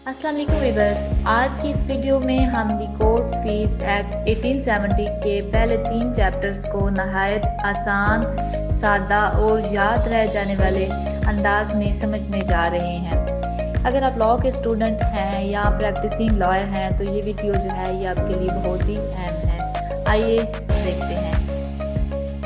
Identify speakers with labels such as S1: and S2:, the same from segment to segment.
S1: अस्सलाम वालेकुम व्यूअर्स, आज की इस वीडियो में हम दी कोर्ट फीस एक्ट 1870 के पहले 3 चैप्टर्स को नहायत आसान, सादा और याद रह जाने वाले अंदाज में समझने जा रहे हैं। अगर आप लॉ के स्टूडेंट हैं या प्रैक्टिसिंग लॉयर हैं तो ये वीडियो जो है ये आपके लिए बहुत ही अहम है। आइए देखते हैं।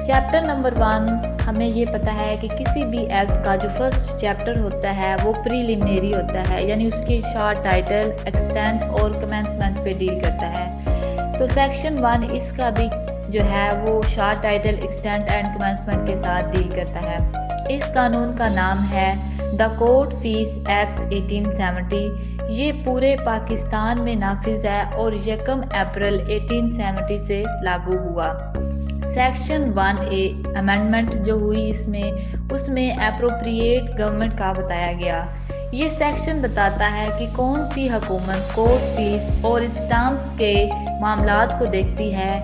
S1: चैप्टर नंबर 1, हमें ये पता है कि किसी भी एक्ट का जो फर्स्ट चैप्टर होता है वो प्रीलिमिनरी होता है, यानी उसके शॉर्ट टाइटल, एक्सटेंट और कमेंसमेंट पे डील करता है। तो सेक्शन 1 इसका भी जो है वो short title, extent and commencement के साथ डील करता है। इस कानून का नाम है द कोर्ट फीस एक्ट 1870। ये पूरे पाकिस्तान में नाफिज है और 1 अप्रैल 1870 से लागू हुआ। सेक्शन 1A अमेंडमेंट जो हुई उसमें एप्रोप्रिएट गवर्नमेंट का बताया गया। ये सेक्शन बताता है कि कौन सी हुकूमत कोर्ट फीस और स्टाम्प्स के मामलात को देखती है।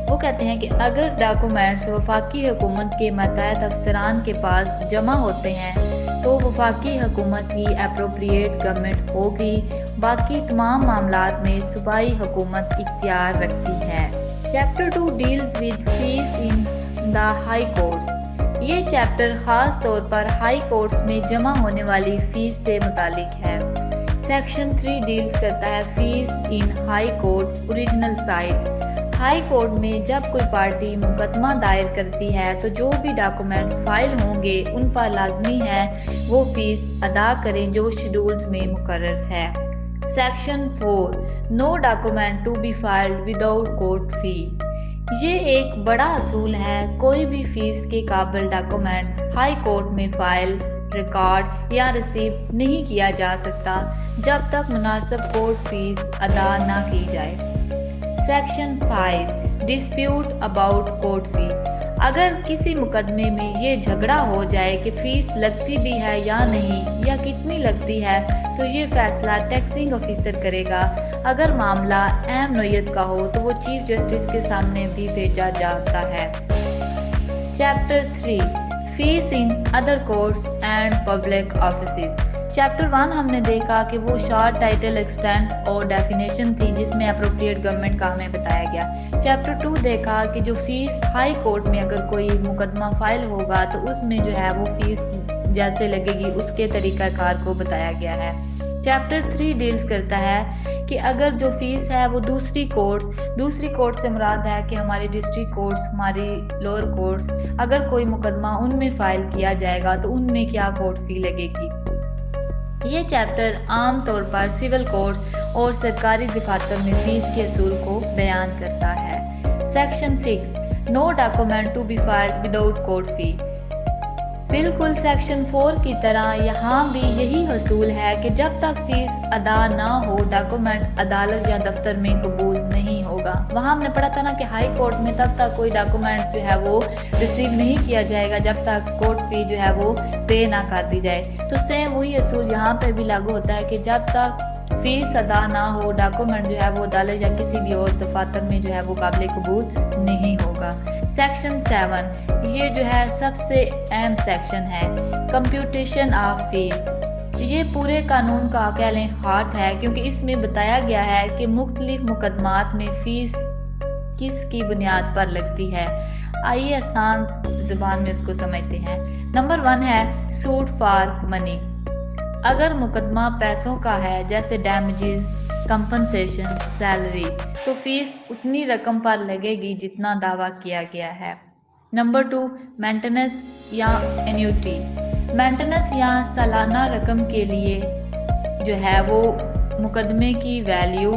S1: वो कहते हैं कि अगर डॉक्यूमेंट्स वफाकी हुकूमत के मातहत अफसरान के पास जमा होते हैं तो वफाकी हुकूमत की एप्रोप्रिएट गवर्नमेंट होगी। बाकी तमाम मामलात में सूबाई हुकूमत इख्तियार रखती है। Chapter 2 deals with fees in the high courts. ये चैप्टर खास तौर पर हाई कोर्ट्स में जमा होने वाली फीस से मुतालिक है। सेक्शन 3 डील्स करता है fees in high court original site. High court में जब कोई पार्टी मुकदमा दायर करती है तो जो भी डॉक्यूमेंट्स फाइल होंगे उन पर लाजमी है वो फीस अदा करें जो शेड्यूल्स में मुकर्रर है। Section 4 no document to be filed without court fee. ये एक बड़ा असूल है, कोई भी फीस के काबिल डॉक्यूमेंट हाई कोर्ट में फाइल, रिकॉर्ड या रिसीव नहीं किया जा सकता जब तक मुनासिब कोर्ट फीस अदा ना की जाए। Section 5 dispute about court fee. अगर किसी मुकदमे में ये झगड़ा हो जाए कि फीस लगती भी है या नहीं या कितनी लगती है तो ये फैसला टैक्सिंग ऑफिसर करेगा। अगर मामला अहम नोयत का हो तो वो चीफ जस्टिस के सामने भी भेजा जाता है। Chapter 3 fees in other courts and public offices. Chapter 1 हमने देखा कि वो शॉर्ट टाइटल, एक्सटेंट और डेफिनेशन थी जिसमें अप्रोप्रिएट गवर्नमेंट का हमें बताया गया। चैप्टर 2 देखा कि जो फीस हाई कोर्ट में अगर कोई मुकदमा फाइल होगा तो उसमें जो है वो फीस जैसे लगेगी उसके तरीकाकार को बताया गया है। चैप्टर 3 डील्स करता है कि अगर जो फीस है वो दूसरी कोर्ट से मुराद है कि हमारी डिस्ट्रिक्ट कोर्ट्स, हमारी लोअर कोर्ट्स, अगर कोई मुकदमा उनमें फाइल किया जाएगा तो उनमें क्या कोर्ट फी लगेगी। ये चैप्टर आम तौर पर सिविल कोर्ट और सरकारी दफातर में फीस के असूल को बयान करता है। Section 6 no document to be filed without court fee. बिल्कुल सेक्शन 4 की तरह यहाँ भी यही असूल है कि जब तक फीस अदा ना हो डॉक्यूमेंट अदालत या दफ्तर में कबूल नहीं होगा। वहाँ हमने पढ़ा था ना कि हाई कोर्ट में तब तक कोई डॉक्यूमेंट जो है वो रिसीव नहीं किया जाएगा जब तक कोर्ट फी जो है वो पे ना कर दी जाए। तो सेम वही असूल यहाँ पे भी लागू होता है कि जब तक फीस अदा ना हो डॉक्यूमेंट जो है वो अदालत या किसी भी और दफातर में जो है वो काबिल कबूल नहीं होगा। सेक्शन 7 ये जो है सबसे अहम सेक्शन है, कंप्यूटेशन ऑफ फीस। ये पूरे कानून का कह लें हार्ट है क्योंकि इसमें बताया गया है कि मुख्तलिफ मुकदमात में फीस किसकी बुनियाद पर लगती है। आइए आसान जुबान में इसको समझते हैं। नंबर 1 है सूट फॉर मनी। अगर मुकदमा पैसों का है जैसे डैमेजेस, कंपनसेशन, सैलरी, तो फीस उतनी रकम पर लगेगी जितना दावा किया गया है। नंबर 2 मेंटेनेंस या एन्यूटी। मेंटेनेंस या सालाना रकम के लिए जो है वो मुकदमे की वैल्यू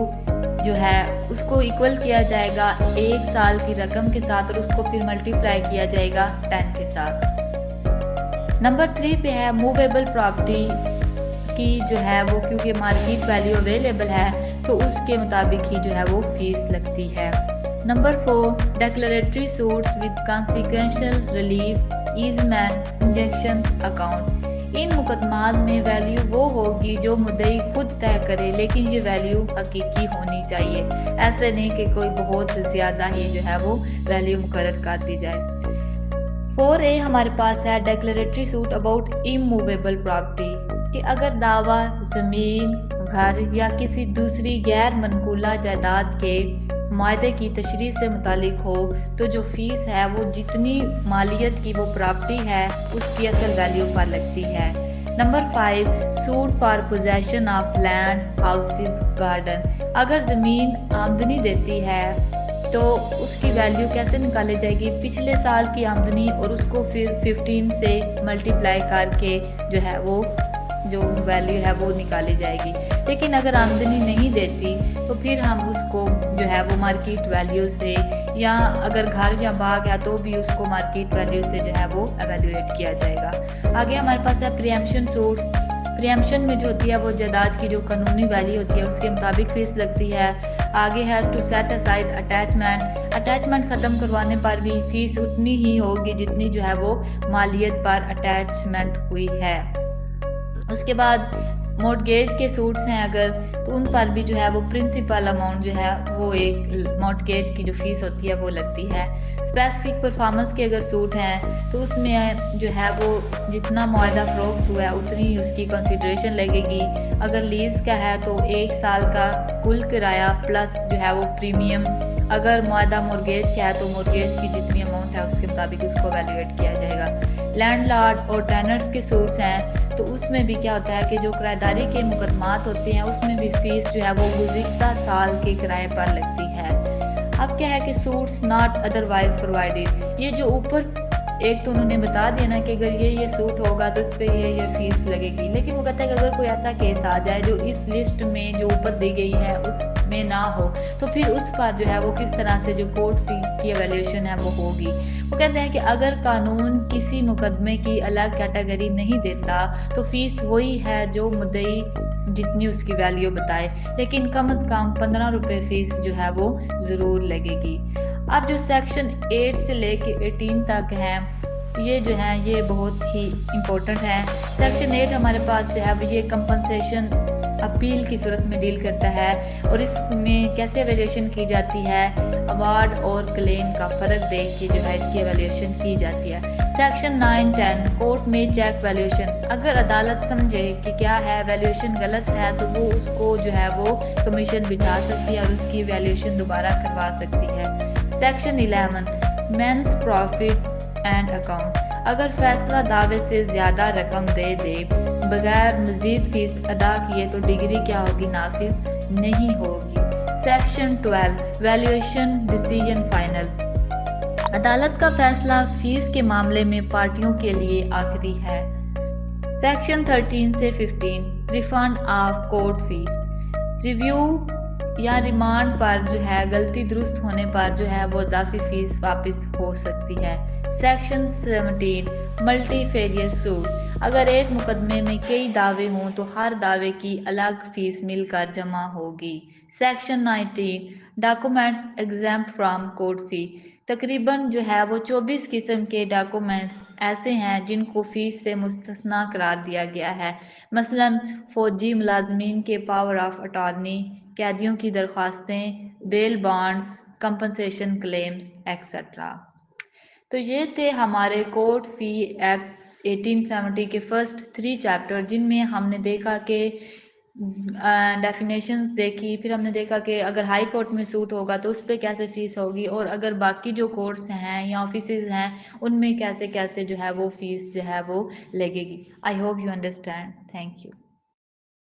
S1: जो है उसको इक्वल किया जाएगा 1 साल की रकम के साथ और उसको फिर मल्टीप्लाई किया जाएगा 10 के साथ। नंबर 3 पे है मूवेबल प्रॉपर्टी की जो है वो क्योंकि मार्केट वैल्यू अवेलेबल है तो उसके मुताबिक ही जो है वो फीस लगती है। Number 4 declaratory suits with consequential relief, easement, injection account. इन मुकदमात में वैल्यू वो होगी जो मुद्दई खुद तय करे, लेकिन ये वैल्यू हकीकी होनी चाहिए। ऐसे नहीं कि कोई बहुत ज़्यादा ही जो है वो वैल्यू मुकर्रर कर दी जाए। 4A हमारे पास है डेक्लेरेटरी सूट अबाउट इमूवेबल प्रॉपर्टी। कि अगर दावा ज़मीन, घर या किसी दूसरी गैर मनकूला जायदाद के मुआहदे की तशरीह से मुतालिक हो तो जो फीस है वो जितनी मालियत की वो प्रॉपर्टी है उसकी असल वैल्यू पर लगती है। Number 5, suit for possession of land, houses, garden. अगर ज़मीन आमदनी देती है तो उसकी वैल्यू कैसे निकाली जाएगी? पिछले साल की आमदनी और उसको फिर 15 से मल्टीप्लाई करके जो है वो जो वैल्यू है वो निकाली जाएगी। लेकिन अगर आमदनी नहीं देती तो फिर हम उसको जो है वो मार्केट वैल्यू से, या अगर घर या बाग है तो भी उसको मार्केट वैल्यू से जो है वो एवेल्यूएट किया जाएगा। आगे हमारे पास है प्रीएम्पशन सूट्स। प्रीएम्पशन में जो होती है वो जायदाद की जो कानूनी वैल्यू होती है उसके मुताबिक फीस लगती है। आगे है to set aside attachment. Attachment ख़त्म करवाने पर भी फीस उतनी ही होगी जितनी जो है वो मालियत पर अटैचमेंट हुई है। उसके बाद मॉर्टगेज के सूट्स हैं अगर, तो उन पर भी जो है वो प्रिंसिपल अमाउंट जो है वो एक मॉर्टगेज की जो फीस होती है वो लगती है। स्पेसिफिक परफॉर्मेंस के अगर सूट हैं तो उसमें जो है वो जितना मुआहदा फ़रोख्त हुआ है उतनी ही उसकी कंसिडरेशन लगेगी। अगर लीज का है तो 1 साल का कुल किराया प्लस जो है वो प्रीमियम। अगर मुआहदा मॉर्गेज का है तो मॉर्गेज की जितनी अमाउंट है उसके मुताबिक उसको वैल्यूएट किया जाएगा। लैंडलॉर्ड और टेनर्स के सूट्स हैं तो उसमें भी क्या होता है कि जो किराएदारी के मुकदमात होते हैं उसमें भी फीस जो है वो गुज़िश्ता साल के किराए पर लगती है। अब क्या है कि सूट्स नॉट अदरवाइज प्रोवाइडेड, ये जो ऊपर एक तो उन्होंने बता दिया ना कि अगर ये सूट होगा तो इस पर ये फीस लगेगी, लेकिन वो कहता है कि अगर कोई ऐसा केस आ जाए जो इस लिस्ट में जो ऊपर दी गई है उसमें ना हो तो फिर उस पर जो है वो किस तरह से जो कोर्ट फी की एवेल्यूएशन है वो होगी। वो कहते हैं कि अगर कानून किसी मुकदमे की अलग कैटेगरी नहीं देता तो फीस वही है जो मुद्दई जितनी उसकी वैल्यू बताए, लेकिन कम से कम 15 रुपये फीस जो है वो ज़रूर लगेगी। अब जो सेक्शन 8 से लेके 18 तक है ये जो है ये बहुत ही इम्पोर्टेंट है। सेक्शन 8 हमारे पास जो है ये कंपनसेशन अपील की सूरत में डील करता है और इसमें कैसे एवेल्यूएशन की जाती है, अवार्ड और क्लेम का फ़र्क देख के जो है इसकी एवेल्यूएशन की जाती है। सेक्शन 9-10 कोर्ट में चेक वैल्यूएशन। अगर अदालत समझे कि क्या है वैल्यूएशन गलत है तो वो उसको जो है वो कमीशन बिठा सकती है और उसकी वैल्यूएशन दोबारा करवा सकती है। Section 11 mesne profit and account. अगर फैसला दावे से ज़्यादा रकम दे बगैर मज़ीद फीस अदा किए तो डिग्री क्या होगी? नाफिज नहीं होगी। Section 12 valuation decision final. अदालत का फैसला फीस के मामले में पार्टियों के लिए आखिरी है। सेक्शन 13 से 15 refund of court fee. Review या रिमांड पर जो है गलती दुरुस्त होने पर जो है वो इजाफी फीस वापस हो सकती है। Section 17 multifarious suit. अगर एक मुकदमे में कई दावे हों तो हर दावे की अलग फीस मिलकर जमा होगी। Section 19 documents exempt from court fee. तकरीबन जो है वो 24 किस्म के डॉक्यूमेंट्स ऐसे हैं जिनको फीस से मुस्तस्ना करार दिया गया है। मसलन फौजी मुलाजमीन के पावर ऑफ अटॉर्नी, कैदियों की दरख्वास्तें, bail bonds, compensation claims etcetera. तो ये थे हमारे कोर्ट फी एक्ट 1870 के फर्स्ट 3 चैप्टर, जिनमें हमने देखा कि डेफिनेशंस देखी, फिर हमने देखा कि अगर हाई कोर्ट में सूट होगा तो उस पर कैसे फीस होगी, और अगर बाकी जो कोर्ट्स हैं या ऑफिसेज हैं उनमें कैसे कैसे जो है वो फीस जो है वो लगेगी। I hope you understand. Thank you.